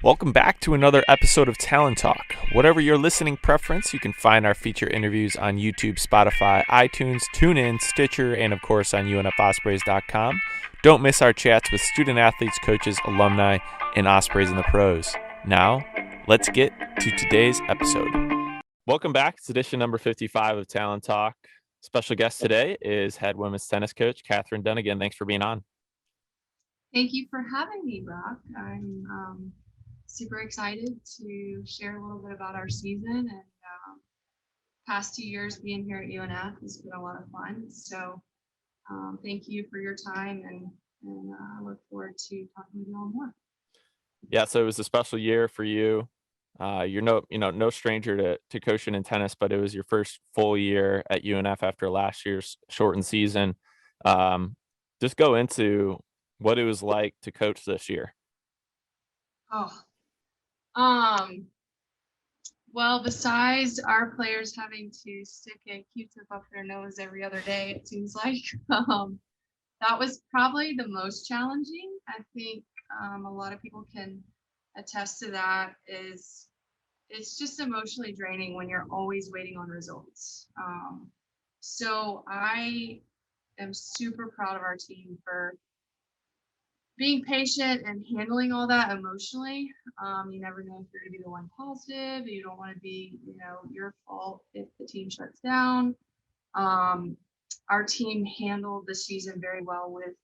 Welcome back to another episode of Talon Talk. Whatever your listening preference, you can find our feature interviews on YouTube, Spotify, iTunes, TuneIn, Stitcher, and of course on UNFOspreys.com. Don't miss our chats with student athletes, coaches, alumni, and Ospreys in the pros. Now, let's get to today's episode. Welcome back. It's edition number 55 of Talon Talk. Special guest today is head women's tennis coach Catherine Dunagan. Thanks for being on. Thank you for having me, Brock. I'm super excited to share a little bit about our season, and past 2 years being here at UNF has been a lot of fun. So thank you for your time, and I look forward to talking with you all more. Yeah, so it was a special year for you. You're no stranger to coaching in tennis, but it was your first full year at UNF after last year's shortened season. Just go into what it was like to coach this year. Well, besides our players having to stick a Q-tip up their nose every other day, it seems like that was probably the most challenging. I think a lot of people can attest to that. It's just emotionally draining when you're always waiting on results. So I am super proud of our team for being patient and handling all that emotionally. You never know if you're going to be the one positive. You don't want to be, your fault if the team shuts down. Our team handled the season very well with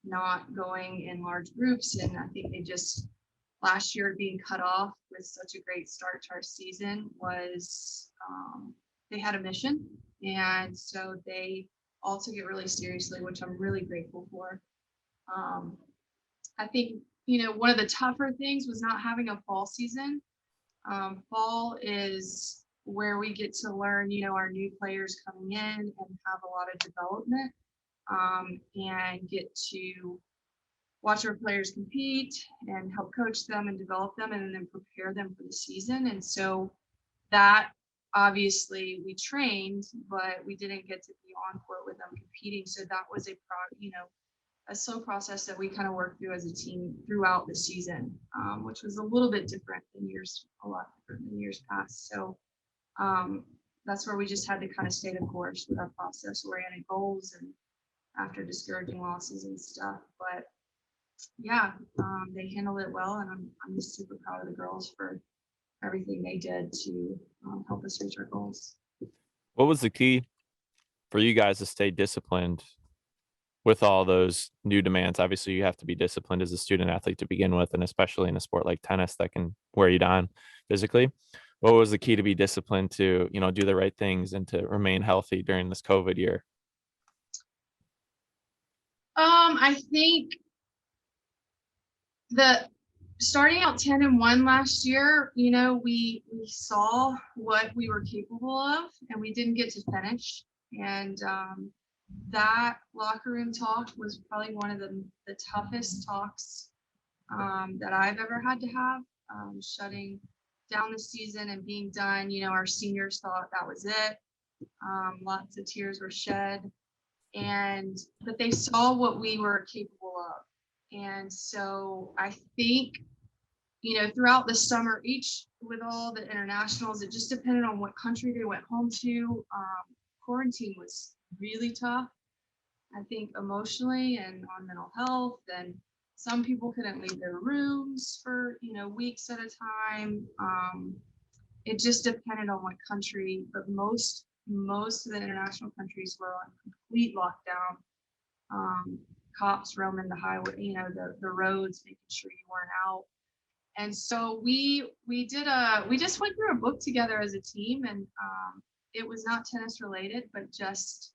not going in large groups. And I think they just, last year being cut off with such a great start to our season was, they had a mission. And so they all took it really seriously, which I'm really grateful for. I think, one of the tougher things was not having a fall season. Fall is where we get to learn, our new players coming in and have a lot of development, and get to watch our players compete and help coach them and develop them and then prepare them for the season. And so that obviously we trained, but we didn't get to be on court with them competing. So that was a slow process that we kind of worked through as a team throughout the season, which was a little bit different than a lot different than years past. So that's where we just had to kind of stay the course with our process, oriented goals, and after discouraging losses and stuff. But yeah, they handled it well, and I'm just super proud of the girls for everything they did to help us reach our goals. What was the key for you guys to stay disciplined with all those new demands? Obviously, you have to be disciplined as a student athlete to begin with, and especially in a sport like tennis that can wear you down physically. What was the key to be disciplined to, do the right things and to remain healthy during this COVID year? I think starting out 10-1 last year, we saw what we were capable of, and we didn't get to finish. And that locker room talk was probably one of the toughest talks that I've ever had to have, shutting down the season and being done. Our seniors thought that was it. Lots of tears were shed, but they saw what we were capable of. And so I think, throughout the summer, with all the internationals, it just depended on what country they went home to. Quarantine was really tough, I think, emotionally and on mental health. And some people couldn't leave their rooms for, weeks at a time. It just depended on what country, but most of the international countries were on complete lockdown. Cops roaming the highway, the roads, making sure you weren't out. And so we just went through a book together as a team, and it was not tennis related, but just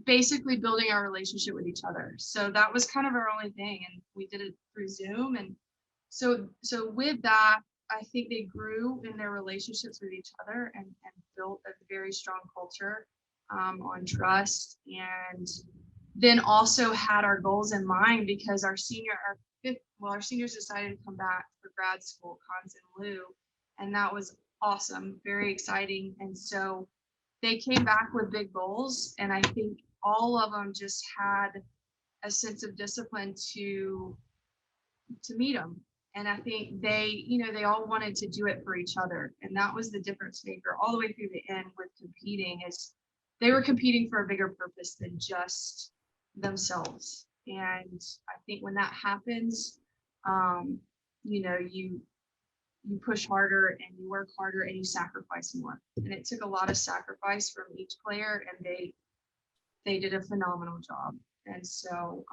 basically building our relationship with each other. So that was kind of our only thing, and we did it through Zoom. And so with that, I think they grew in their relationships with each other and built a very strong culture on trust, and then also had our goals in mind, because our seniors decided to come back for grad school, cons and lieu, and that was awesome, very exciting. And so they came back with big goals, and I think all of them just had a sense of discipline to meet them. And I think they all wanted to do it for each other. And that was the difference maker all the way through the end with competing, is they were competing for a bigger purpose than just themselves. And I think when that happens, um, you push harder and you work harder and you sacrifice more. And it took a lot of sacrifice from each player, and they did a phenomenal job. And so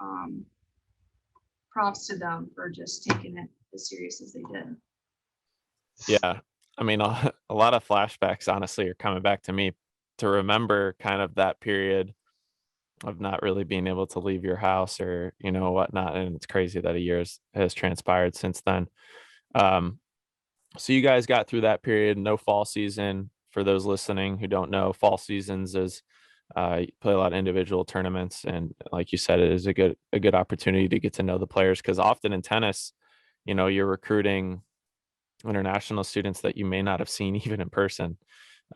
props to them for just taking it as serious as they did. Yeah. I mean, a lot of flashbacks, honestly, are coming back to me to remember kind of that period of not really being able to leave your house or, whatnot. And it's crazy that a year has transpired since then. Um, so you guys got through that period, no fall season. For those listening who don't know, fall seasons is you play a lot of individual tournaments, and like you said, it is a good opportunity to get to know the players, because often in tennis, you're recruiting international students that you may not have seen even in person,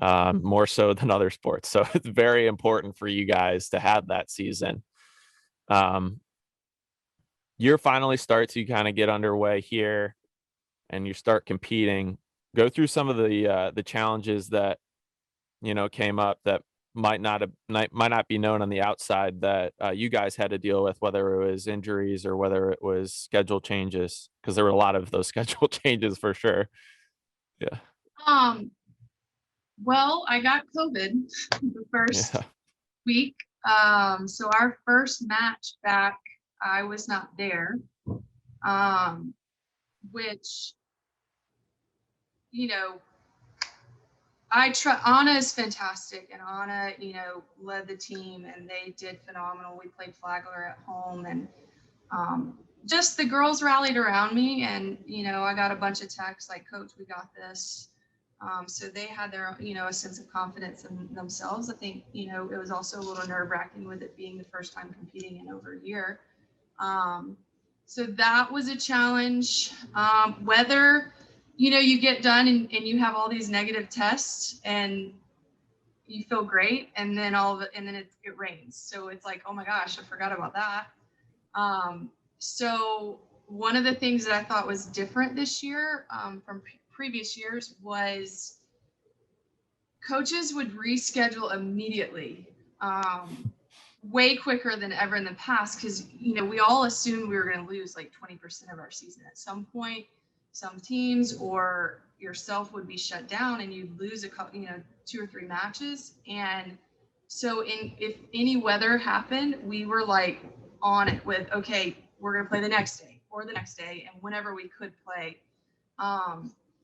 more so than other sports. So it's very important for you guys to have that season. Year finally starts, you kind of get underway here and you start competing. Go through some of the challenges that came up that might not be known on the outside, that you guys had to deal with, whether it was injuries or whether it was schedule changes, because there were a lot of those schedule changes for sure. Yeah. Well, I got COVID the first week. So our first match back, I was not there. Which, Anna is fantastic, and Anna, led the team, and they did phenomenal. We played Flagler at home, and just the girls rallied around me, and I got a bunch of texts like, "Coach, we got this." So they had their, a sense of confidence in themselves. I think, it was also a little nerve-wracking with it being the first time competing in over a year. So that was a challenge. Whether, you get done and you have all these negative tests and you feel great, and then it rains. So it's like, oh my gosh, I forgot about that. So one of the things that I thought was different this year from previous years was coaches would reschedule immediately, way quicker than ever in the past, because we all assumed we were going to lose like 20% of our season at some point. Some teams or yourself would be shut down and you'd lose a couple, 2 or 3 matches. And so if any weather happened, we were like on it with, okay, we're going to play the next day or the next day, and whenever we could play.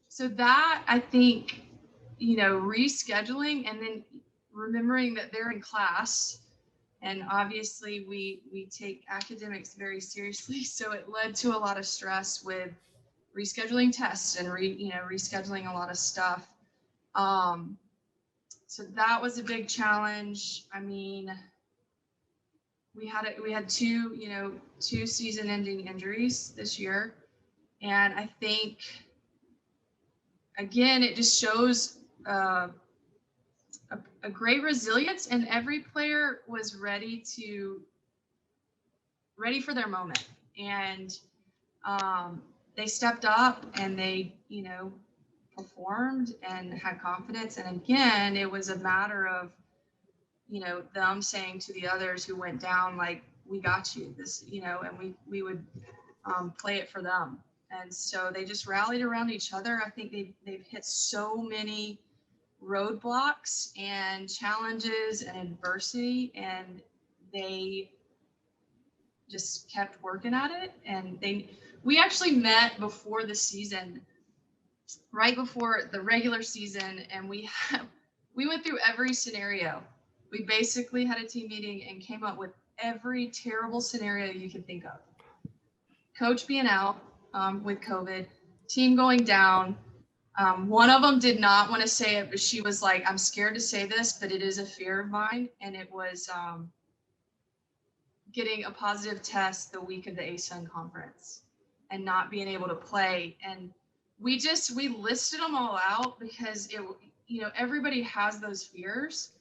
So that, I think, rescheduling, and then remembering that they're in class, and obviously we take academics very seriously. So it led to a lot of stress with rescheduling tests and rescheduling a lot of stuff. So that was a big challenge. I mean, we had two season-ending injuries this year, and I think, again, it just shows a great resilience, and every player was ready for their moment, and they stepped up and they performed and had confidence. And again, it was a matter of them saying to the others who went down, like, we got you, this, and we would play it for them. And so they just rallied around each other. I think they've hit so many roadblocks and challenges and adversity, and they just kept working at it. And we actually met before the season, right before the regular season, and we went through every scenario. We basically had a team meeting and came up with every terrible scenario you could think of. Coach being out with COVID, team going down. One of them did not want to say it, but she was like, I'm scared to say this, but it is a fear of mine. And it was getting a positive test the week of the ASUN conference and not being able to play. And we listed them all out because everybody has those fears.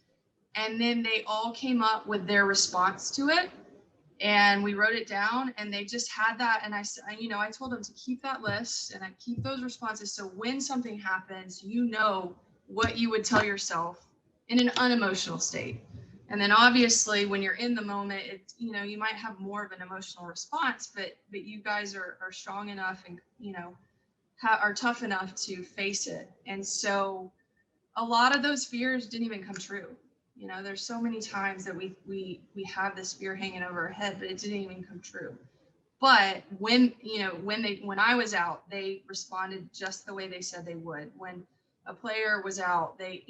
And then they all came up with their response to it. And we wrote it down, and they just had that. And I told them to keep that list and I keep those responses. So when something happens, what you would tell yourself in an unemotional state. And then obviously when you're in the moment, you might have more of an emotional response, but you guys are strong enough and, are tough enough to face it. And so a lot of those fears didn't even come true. There's so many times that we have this fear hanging over our head, but it didn't even come true. But when I was out, they responded just the way they said they would. When a player was out, they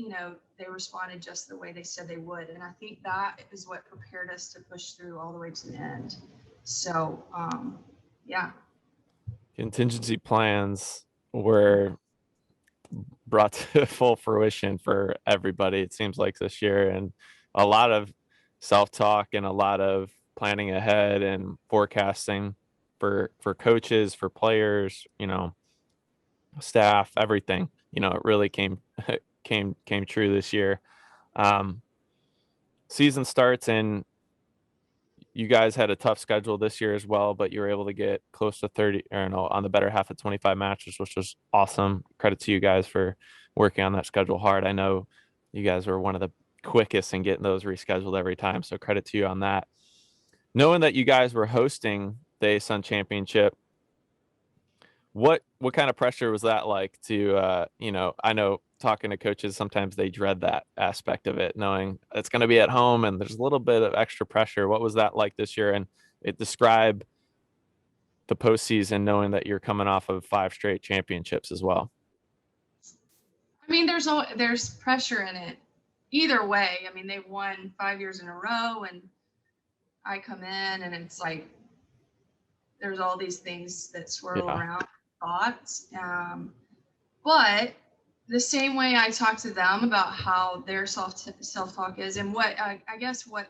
responded just the way they said they would. And I think that is what prepared us to push through all the way to the end. So, yeah. Contingency plans were brought to full fruition for everybody, it seems like, this year, and a lot of self-talk and a lot of planning ahead and forecasting for coaches, for players, staff, everything. It really came true this year. Season starts, and you guys had a tough schedule this year as well, but you were able to get close to 30, or no, on the better half of 25 matches, which was awesome. Credit to you guys for working on that schedule hard. I know you guys were one of the quickest in getting those rescheduled every time, so credit to you on that. Knowing that you guys were hosting the ASUN Championship, what kind of pressure was that like to, I know talking to coaches, sometimes they dread that aspect of it, knowing it's going to be at home and there's a little bit of extra pressure. What was that like this year? And describe the postseason, knowing that you're coming off of 5 straight championships as well. I mean, there's pressure in it either way. I mean, they've won 5 years in a row, and I come in and it's like there's all these things that swirl around thoughts. But the same way I talk to them about how their self-talk is and what I guess what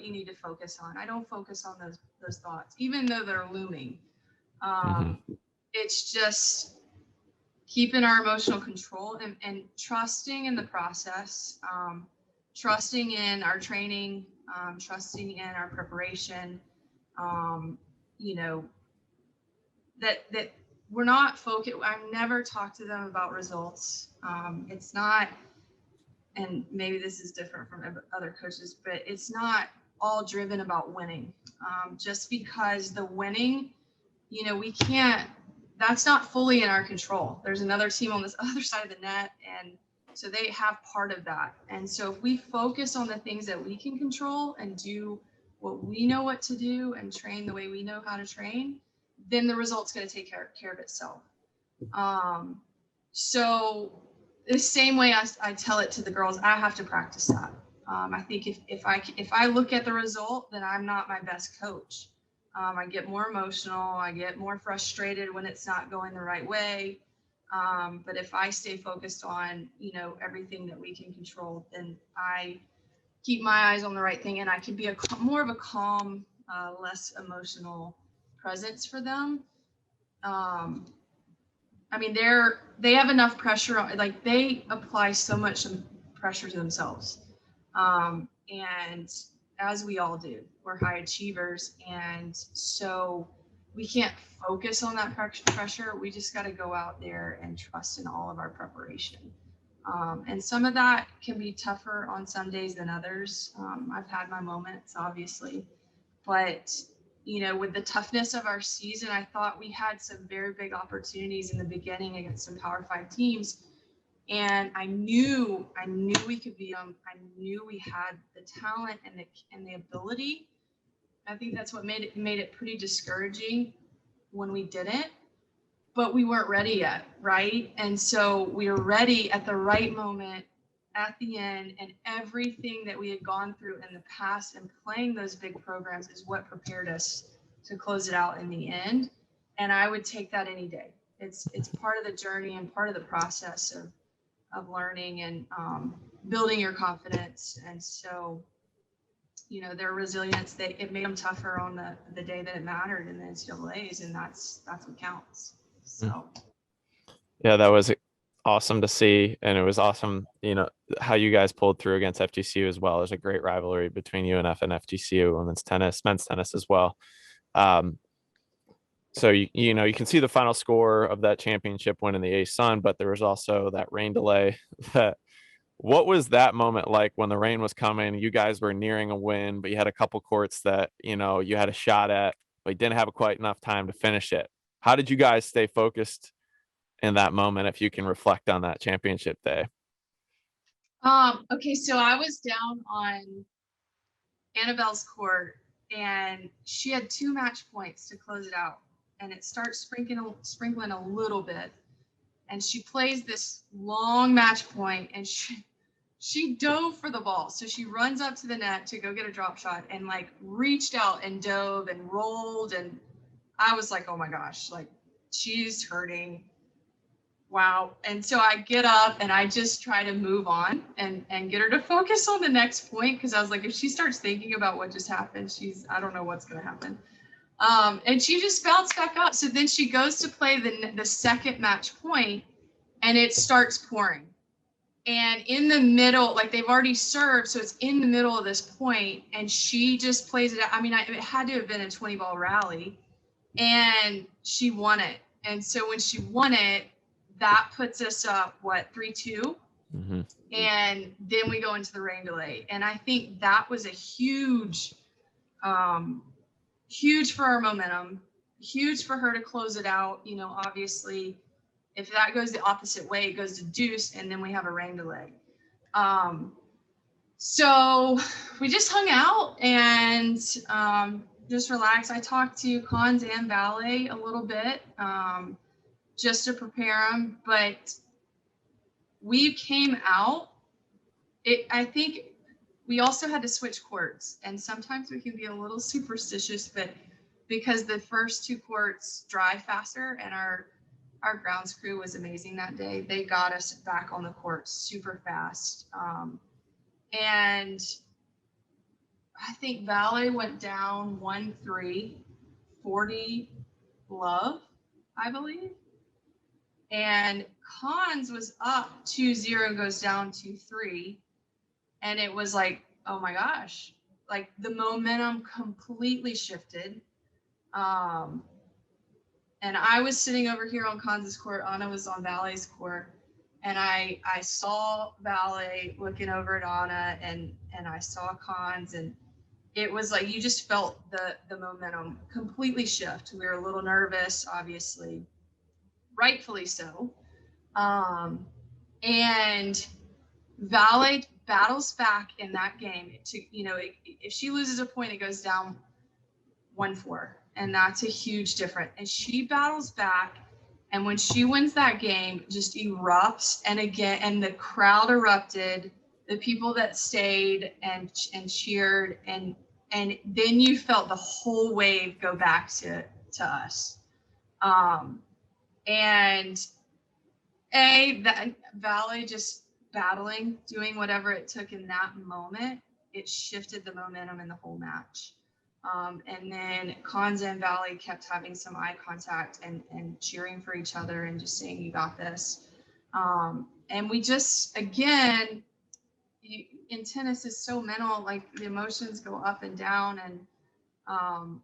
you need to focus on. I don't focus on those thoughts, even though they're looming. It's just keeping our emotional control and trusting in the process, trusting in our training, trusting in our preparation, that we're not focused. I've never talked to them about results. It's not, and maybe this is different from other coaches, but it's not all driven about winning. Just because the winning, we can't, that's not fully in our control. There's another team on this other side of the net, and so they have part of that. And so if we focus on the things that we can control and do what we know what to do and train the way we know how to train, then the result's going to take care of itself. So the same way I tell it to the girls, I have to practice that. I think if I look at the result, then I'm not my best coach. I get more emotional. I get more frustrated when it's not going the right way. But if I stay focused on, everything that we can control, then I keep my eyes on the right thing, and I can be more of a calm, less emotional presence for them. I mean, they have enough pressure on, like they apply so much pressure to themselves. And as we all do, we're high achievers. And so we can't focus on that pressure. We just got to go out there and trust in all of our preparation. And some of that can be tougher on some days than others. I've had my moments, obviously, but with the toughness of our season, I thought we had some very big opportunities in the beginning against some Power 5 teams. And I knew we could beat them. I knew we had the talent and the ability. I think that's what made it pretty discouraging when we didn't, but we weren't ready yet, right? And so we were ready at the right moment at the end, and everything that we had gone through in the past and playing those big programs is what prepared us to close it out in the end. And I would take that any day. It's part of the journey and part of the process of learning and building your confidence. And so, their resilience, it made them tougher on the day that it mattered in the NCAAs, and that's what counts. So. Yeah, that was awesome to see. And it was awesome, how you guys pulled through against FGCU as well. There's a great rivalry between UNF and FGCU, women's tennis, men's tennis as well. Um, so you can see the final score of that championship win in the ASUN, but there was also that rain delay. That What was that moment like when the rain was coming? You guys were nearing a win, but you had a couple courts that you had a shot at, but you didn't have quite enough time to finish it. How did you guys stay focused in that moment, if you can reflect on that championship day? Okay, so I was down on Annabelle's court, and she had 2 match points to close it out, and it starts sprinkling a little bit, and she plays this long match point, and she dove for the ball. So she runs up to the net to go get a drop shot and like reached out and dove and rolled, and I was like, oh my gosh, like she's hurting. Wow. And so I get up and I just try to move on and get her to focus on the next point, because I was like, if she starts thinking about what just happened, I don't know what's going to happen. And she just bounced back up. So then she goes to play the second match point, and it starts pouring. And in the middle, like they've already served, so it's in the middle of this point, and she just plays it out. I mean, it had to have been a 20-ball rally, and she won it. And so when she won it, that puts us up, 3-2? Mm-hmm. And then we go into the rain delay. And I think that was a huge for our momentum, huge for her to close it out. Obviously, if that goes the opposite way, it goes to deuce, and then we have a rain delay. So we just hung out and just relaxed. I talked to Cons and Ballet a little bit just to prepare them, but we came out. I think we also had to switch courts, and sometimes we can be a little superstitious, but because the first 2 courts dry faster, and our grounds crew was amazing that day. They got us back on the court super fast. And I think Ballet went down 1-3, 40 love, I believe. And Cons was up 2-0, goes down 2-3. And it was like, oh my gosh, like the momentum completely shifted. And I was sitting over here on Cons' court. Anna was on Ballet's court. And I saw Ballet looking over at Anna, and I saw Cons, and it was like you just felt the momentum completely shift. We were a little nervous, obviously, rightfully so. And Ballet battles back in that game. If she loses a point, it goes down 1-4. And that's a huge difference. And she battles back, and when she wins that game, just erupts. And the crowd erupted, the people that stayed and cheered, and then you felt the whole wave go back to us. And that Ballet just battling, doing whatever it took in that moment, it shifted the momentum in the whole match. And then Cons and Ballet kept having some eye contact and cheering for each other and just saying, you got this. And we just, again, in tennis is so mental, like the emotions go up and down, and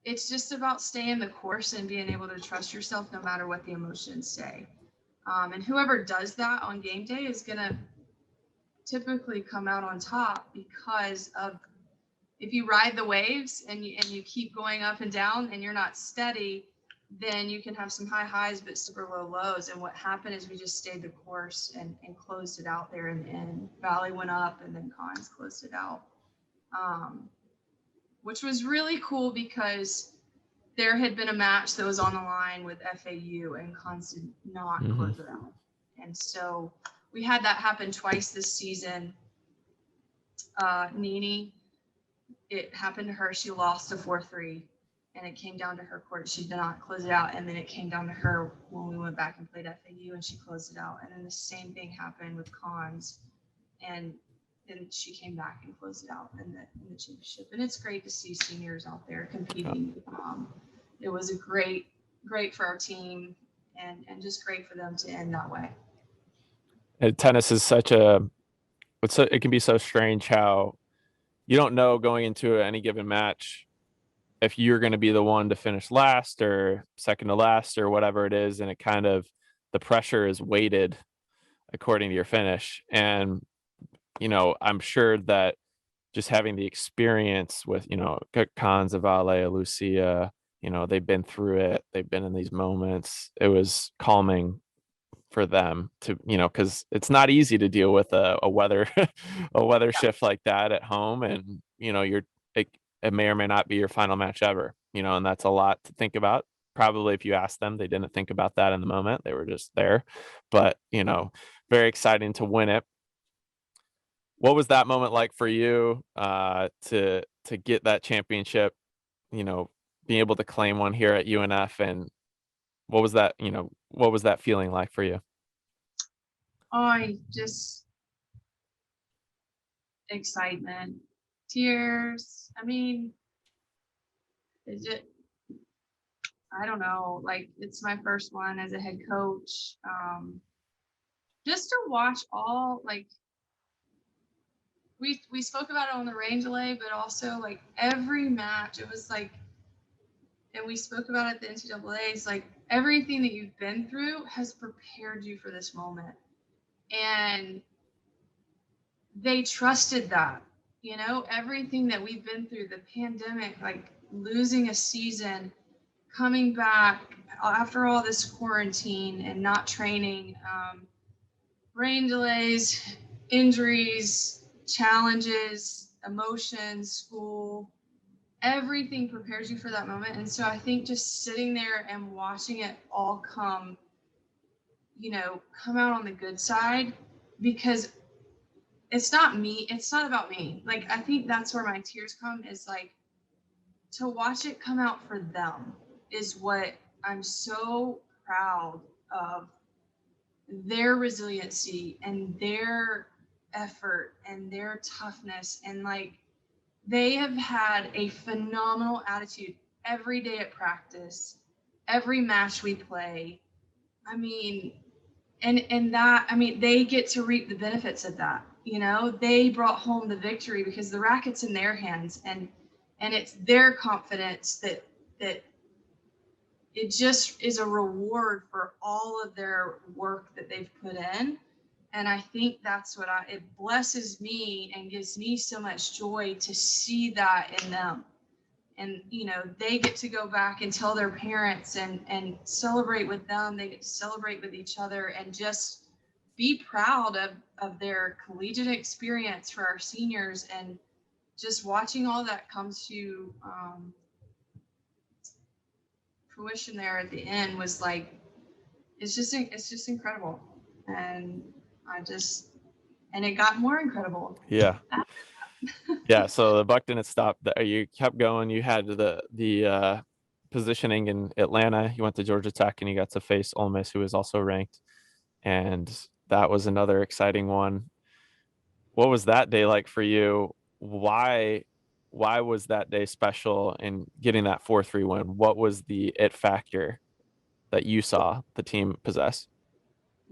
it's just about staying the course and being able to trust yourself no matter what the emotions say. And whoever does that on game day is going to typically come out on top, because of, if you ride the waves and you keep going up and down and you're not steady, then you can have some high highs but super low lows. And what happened is we just stayed the course and closed it out there in the end. Valley went up, and then Cons closed it out, which was really cool, because there had been a match that was on the line with FAU, and Cons did not close it out. And so we had that happen twice this season. Nini, it happened to her. She lost a 4-3, and it came down to her court. She did not close it out. And then it came down to her when we went back and played FAU, and she closed it out. And then the same thing happened with Cons, and then she came back and closed it out in the championship. And it's great to see seniors out there competing. It was a great for our team, and just great for them to end that way. And tennis is it can be so strange how you don't know going into any given match if you're going to be the one to finish last or second to last or whatever it is. And it kind of, the pressure is weighted according to your finish. And, I'm sure that just having the experience with, Cons, Zavale, Lucia, they've been through it. They've been in these moments. It was calming for them to, because it's not easy to deal with a weather a weather shift like that at home, and it may or may not be your final match ever, and that's a lot to think about. Probably if you ask them, they didn't think about that in the moment. They were just there, but very exciting to win it. What was that moment like for you, to get that championship, you know, being able to claim one here at UNF, and what was that feeling like for you? I just excitement, tears. I mean, is it? I don't know. Like it's my first one as a head coach. Just to watch all like we spoke about it on the range delay, but also like every match, it was like, and we spoke about it at the NCAA's, like everything that you've been through has prepared you for this moment, and they trusted that. Everything that we've been through, the pandemic, like losing a season, coming back after all this quarantine and not training, rain delays, injuries, challenges, emotions, school, everything prepares you for that moment. And so I think just sitting there and watching it all come out on the good side, because it's not me, it's not about me. Like I think that's where my tears come, is like to watch it come out for them is what I'm so proud of, their resiliency and their effort and their toughness. And like they have had a phenomenal attitude every day at practice, every match we play. I mean, and that, I mean, they get to reap the benefits of that. They brought home the victory because the racket's in their hands, and it's their confidence that it just is a reward for all of their work that they've put in. And I think that's what it blesses me and gives me so much joy to see that in them. And, they get to go back and tell their parents and celebrate with them. They get to celebrate with each other and just be proud of their collegiate experience for our seniors. And just watching all that come to fruition there at the end was like, it's just incredible. And and it got more incredible. Yeah. Yeah, so the buck didn't stop there. You kept going. You had the positioning in Atlanta. You went to Georgia Tech and you got to face Ole Miss, who was also ranked, and that was another exciting one. What was that day like for you? Why was that day special in getting that 4-3 win? What was the it factor that you saw the team possess?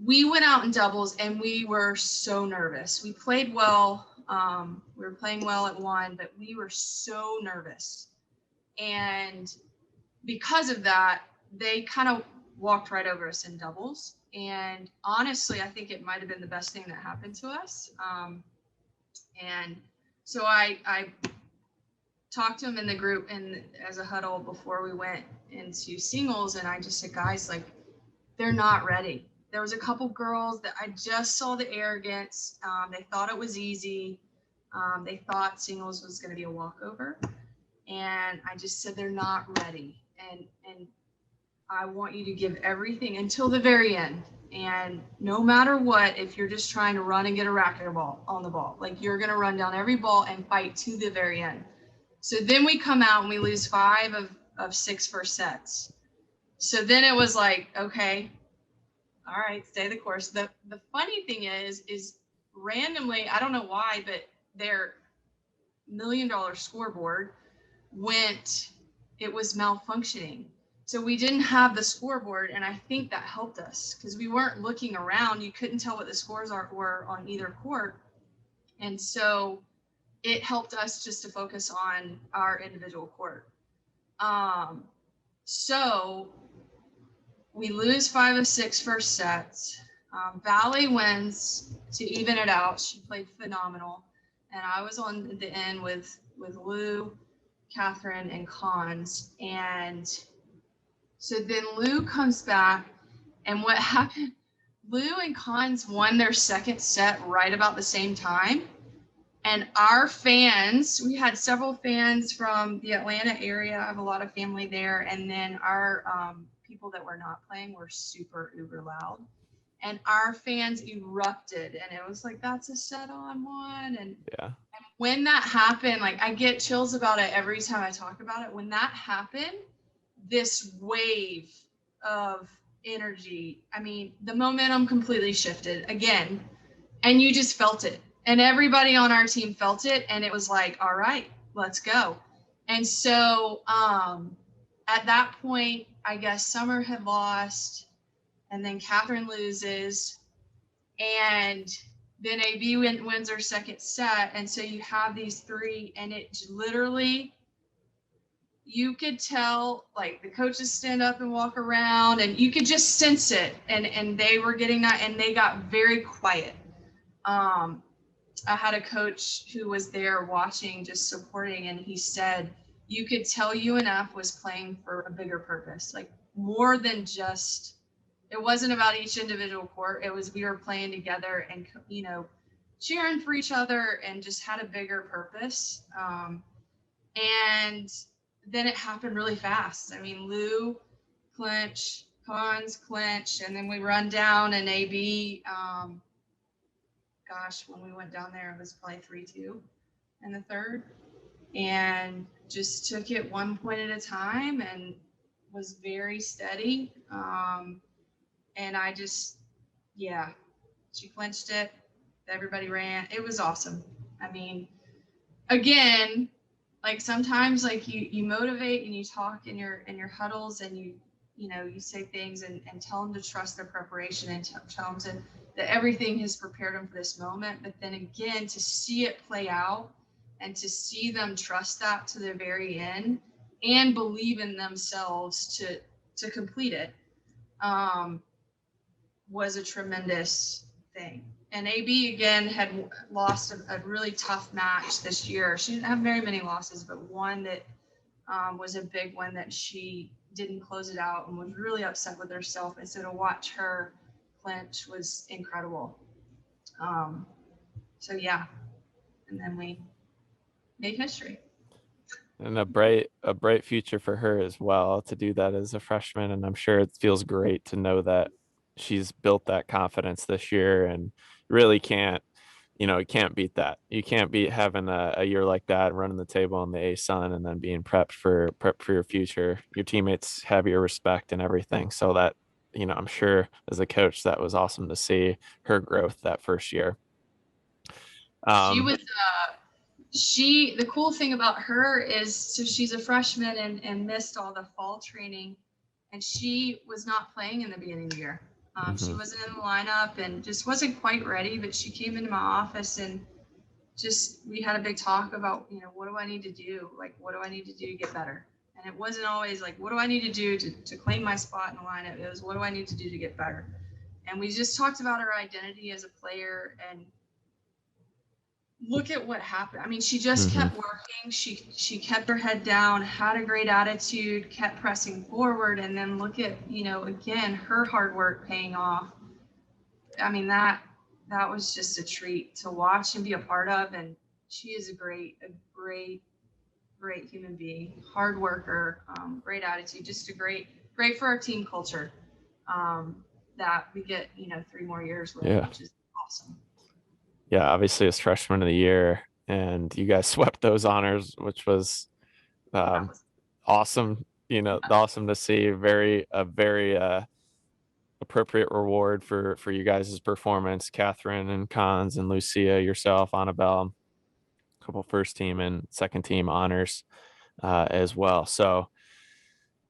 We went out in doubles and we were so nervous. We played well. We were playing well at one, but we were so nervous. And because of that, they kind of walked right over us in doubles. And honestly, I think it might have been the best thing that happened to us. And so I talked to them in the group and as a huddle before we went into singles. And I just said, guys, like, they're not ready. There was a couple girls that I just saw the arrogance. They thought it was easy. They thought singles was going to be a walkover. And I just said, they're not ready. And I want you to give everything until the very end. And no matter what, if you're just trying to run and get a racket ball on the ball, like you're going to run down every ball and fight to the very end. So then we come out and we lose 5 of 6 first sets. So then it was like, okay, all right, stay the course. The funny thing is randomly, I don't know why, but their $1 million scoreboard it was malfunctioning. So we didn't have the scoreboard, and I think that helped us because we weren't looking around. You couldn't tell what the scores were on either court. And so it helped us just to focus on our individual court. So we lose 5 of 6 first sets. Valley wins to even it out. She played phenomenal. And I was on the end with Lou, Catherine, and Cons. And so then Lou comes back, and what happened, Lou and Cons won their second set right about the same time. And our fans, we had several fans from the Atlanta area. I have a lot of family there. And then our people that were not playing were super uber loud. And our fans erupted. And it was like, that's a set on one. And Yeah. when that happened, like I get chills about it every time I talk about it. When that happened, this wave of energy, I mean, the momentum completely shifted again. And you just felt it. And everybody on our team felt it. And it was like, all right, let's go. And so at that point, I guess Summer had lost, and then Catherine loses, and then AB wins her second set. And so you have these three, and it literally, you could tell, like the coaches stand up and walk around, and you could just sense it. And they were getting that, and they got very quiet. I had a coach who was there watching, just supporting, and he said, you could tell UNF was playing for a bigger purpose, like more than just, it wasn't about each individual court. It was, we were playing together and, you know, cheering for each other and just had a bigger purpose. And then it happened really fast. I mean, Lou clinch, Cons clinch, and then we run down, and AB, when we went down there, it was probably 3-2 in the third, and just took it one point at a time and was very steady. And I just, she clinched it. Everybody ran. It was awesome. I mean, again, like sometimes like you motivate and you talk in your huddles, and you say things and tell them to trust their preparation, and tell them that everything has prepared them for this moment. But then again, to see it play out and to see them trust that to the very end and believe in themselves to complete it was a tremendous thing. And AB again had lost a really tough match this year. She didn't have very many losses, but one that was a big one that she didn't close it out and was really upset with herself. And so to watch her clinch was incredible. And then we made history. And a bright future for her as well to do that as a freshman. And I'm sure it feels great to know that she's built that confidence this year, and really can't beat that. You can't beat having a year like that, running the table on the ASUN, and then being prepped for your future. Your teammates have your respect and everything. So that, I'm sure as a coach, that was awesome to see her growth that first year. She was the cool thing about her is, so she's a freshman and missed all the fall training, and she was not playing in the beginning of the year. She wasn't in the lineup and just wasn't quite ready, but she came into my office and we had a big talk about, what do I need to do? Like, what do I need to do to get better? And it wasn't always like, what do I need to do to claim my spot in the lineup? It was, what do I need to do to get better? And we just talked about her identity as a player, and look at what happened. I mean, she just kept working. She kept her head down, had a great attitude, kept pressing forward. And then look at, again, her hard work paying off. I mean, that was just a treat to watch and be a part of. And she is a great human being, hard worker, great attitude, just a great for our team culture that we get, 3 more years with, which is awesome. Yeah, obviously as freshman of the year, and you guys swept those honors, which was awesome. Awesome to see. A very appropriate reward for you guys' performance. Catherine and Cons and Lucia, yourself, Annabelle, a couple first team and second team honors as well. So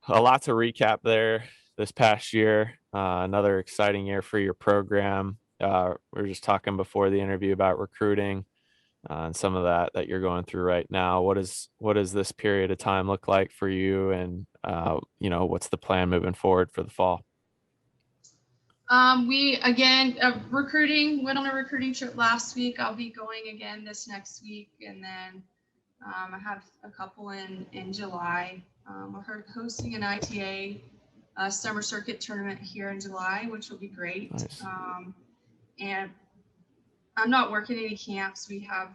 a lot to recap there this past year. Another exciting year for your program. We were just talking before the interview about recruiting and some of that you're going through right now. What does this period of time look like for you, and what's the plan moving forward for the fall? We again went on a recruiting trip last week. I'll be going again this next week, and then I have a couple in July. We're hosting an ITA summer circuit tournament here in July, which will be great. Nice. And I'm not working any camps. We have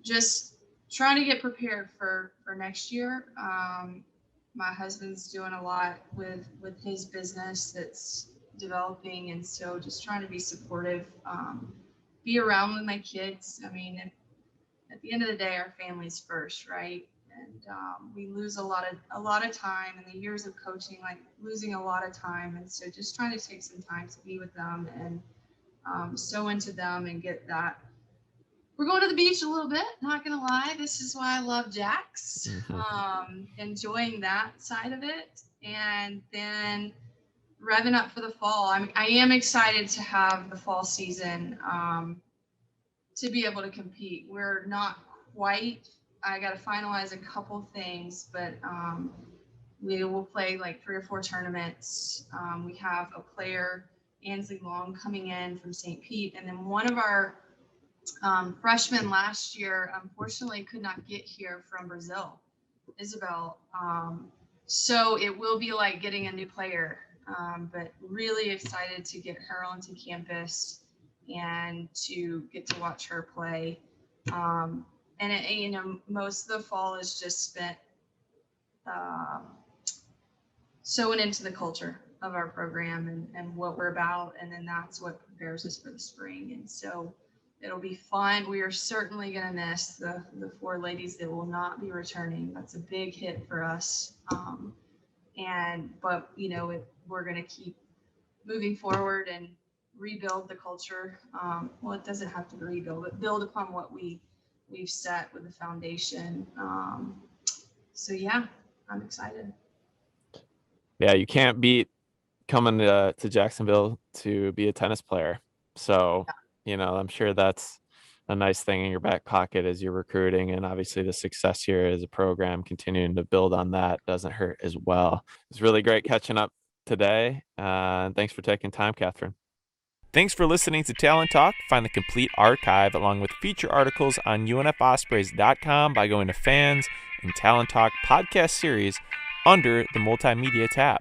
just trying to get prepared for next year. My husband's doing a lot with his business that's developing, and so just trying to be supportive, be around with my kids. I mean, at the end of the day, our family's first, right? And we lose a lot of time in the years of coaching, like losing a lot of time. And so just trying to take some time to be with them and sow into them and get that. We're going to the beach a little bit, not going to lie. This is why I love Jax, enjoying that side of it. And then revving up for the fall. I am excited to have the fall season to be able to compete. We're not quite, I got to finalize a couple things, but we will play like 3 or 4 tournaments. We have a player, Ansley Long, coming in from St. Pete, and then one of our freshmen last year unfortunately could not get here from Brazil, Isabel. So it will be like getting a new player, but really excited to get her onto campus and to get to watch her play. And most of the fall is just spent sewing into the culture of our program and what we're about, and then that's what prepares us for the spring. And so it'll be fun. We are certainly going to miss the 4 ladies that will not be returning. That's a big hit for us. But we're going to keep moving forward and rebuild the culture. Well, it doesn't have to be rebuild, but build upon what we've set with the foundation. So yeah, I'm excited. Yeah, you can't beat coming to Jacksonville to be a tennis player. So, I'm sure that's a nice thing in your back pocket as you're recruiting, and obviously the success here as a program, continuing to build on that doesn't hurt as well. It's really great catching up today. Thanks for taking time, Catherine. Thanks for listening to Talon Talk. Find the complete archive along with feature articles on UNFOspreys.com by going to Fans and Talon Talk podcast series under the Multimedia tab.